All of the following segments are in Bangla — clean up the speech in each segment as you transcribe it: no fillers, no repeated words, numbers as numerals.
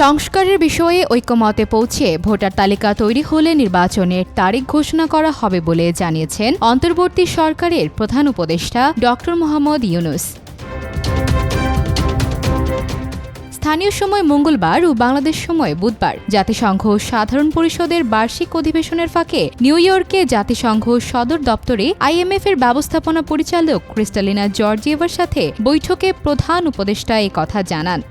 সংস্কারের বিষয়ে ঐকমত্যে পৌঁছে ভোটার তালিকা তৈরি হলে নির্বাচনের তারিখ ঘোষণা করা হবে বলে জানিয়েছেন অন্তর্বর্তী সরকারের প্রধান উপদেষ্টা ড. মোহাম্মদ ইউনূস। স্থানীয় সময় মঙ্গলবার ও বাংলাদেশ সময় বুধবার জাতিসংঘ সাধারণ পরিষদের বার্ষিক অধিবেশনের ফাঁকে নিউ ইয়র্কে জাতিসংঘ সদর দপ্তরে আইএমএফ-এর ব্যবস্থাপনা পরিচালক ক্রিস্টালিনা জর্জিয়েভার সাথে বৈঠকে প্রধান উপদেষ্টা এ কথা জানান।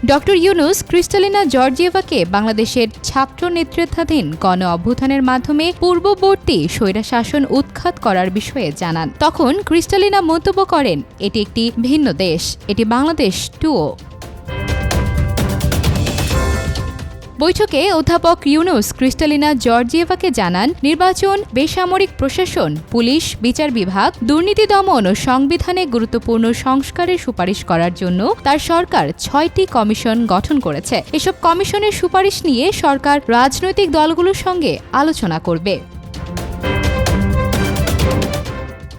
ড. ইউনূস ক্রিস্টালিনা জর্জিয়েভাকে বাংলাদেশের ছাত্র নেতৃত্বাধীন গণ অভ্যুত্থানের মাধ্যমে পূর্ববর্তী স্বৈরশাসন উৎখাত করার বিষয়ে জানান। তখন ক্রিস্টালিনা মন্তব্য করেন, এটি একটি ভিন্ন দেশ, এটি বাংলাদেশ টুও। বৈঠকে অধ্যাপক ইউনূস ক্রিস্টালিনা জর্জিয়েভাকে জানান, নির্বাচন, বেসামরিক প্রশাসন, পুলিশ, বিচার বিভাগ, দুর্নীতি দমন ও সংবিধানে গুরুত্বপূর্ণ সংস্কারের সুপারিশ করার জন্য তার সরকার ৬টি কমিশন গঠন করেছে। এসব কমিশনের সুপারিশ নিয়ে সরকার রাজনৈতিক দলগুলোর সঙ্গে আলোচনা করবে।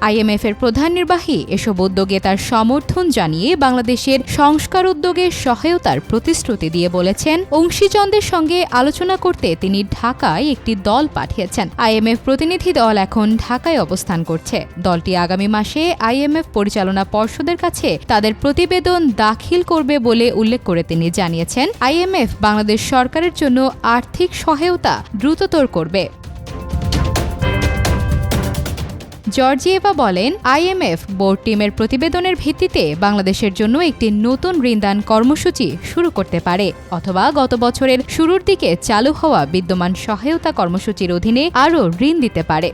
আইএমএফ-এর প্রধান নির্বাহী এসব উদ্যোগে তার সমর্থন জানিয়ে বাংলাদেশের সংস্কার উদ্যোগে সহায়তার প্রতিশ্রুতি দিয়ে বলেছেন, অংশীজনদের সঙ্গে আলোচনা করতে তিনি ঢাকায় একটি দল পাঠিয়েছেন। আইএমএফ প্রতিনিধি দল এখন ঢাকায় অবস্থান করছে। দলটি আগামী মাসে আইএমএফ পরিচালনা পর্ষদের কাছে তাদের প্রতিবেদন দাখিল করবে বলে উল্লেখ করে তিনি জানিয়েছেন, আইএমএফ বাংলাদেশ সরকারের জন্য আর্থিক সহায়তা দ্রুততর করবে। জর্জিয়েভা বলেন, আইএমএফ বোর্ড টিমের প্রতিবেদনের ভিত্তিতে বাংলাদেশের জন্য একটি নতুন ঋণদান কর্মসূচি শুরু করতে পারে, অথবা গত বছরের শুরুর দিকে চালু হওয়া বিদ্যমান সহায়তা কর্মসূচির অধীনে আরও ঋণ দিতে পারে।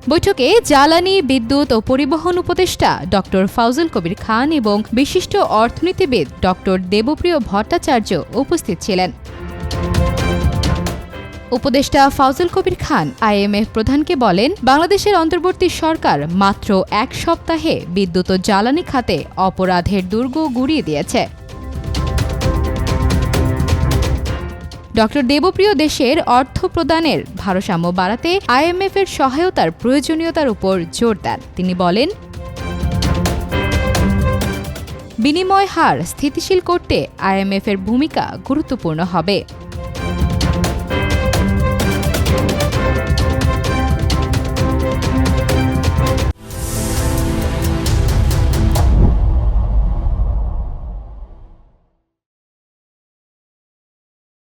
বৈঠকে জ্বালানি, বিদ্যুৎ ও পরিবহন উপদেষ্টা ড. ফাউজুল কবির খান এবং বিশিষ্ট অর্থনীতিবিদ ড. দেবপ্রিয় ভট্টাচার্য উপস্থিত ছিলেন। উপদেষ্টা ফাউজুল কবির খান আইএমএফ প্রধানকে বলেন, বাংলাদেশের অন্তর্বর্তী সরকার মাত্র ১ সপ্তাহে বিদ্যুৎ ও জ্বালানি খাতে অপরাধের দুর্গ গুড়িয়ে দিয়েছে। ড. দেবপ্রিয় দেশের অর্থ প্রদানের ভারসাম্য বাড়াতে আইএমএফ-এর সহায়তার প্রয়োজনীয়তার উপর জোর দেন। তিনি বলেন, বিনিময় হার স্থিতিশীল করতে আইএমএফ-এর ভূমিকা গুরুত্বপূর্ণ হবে।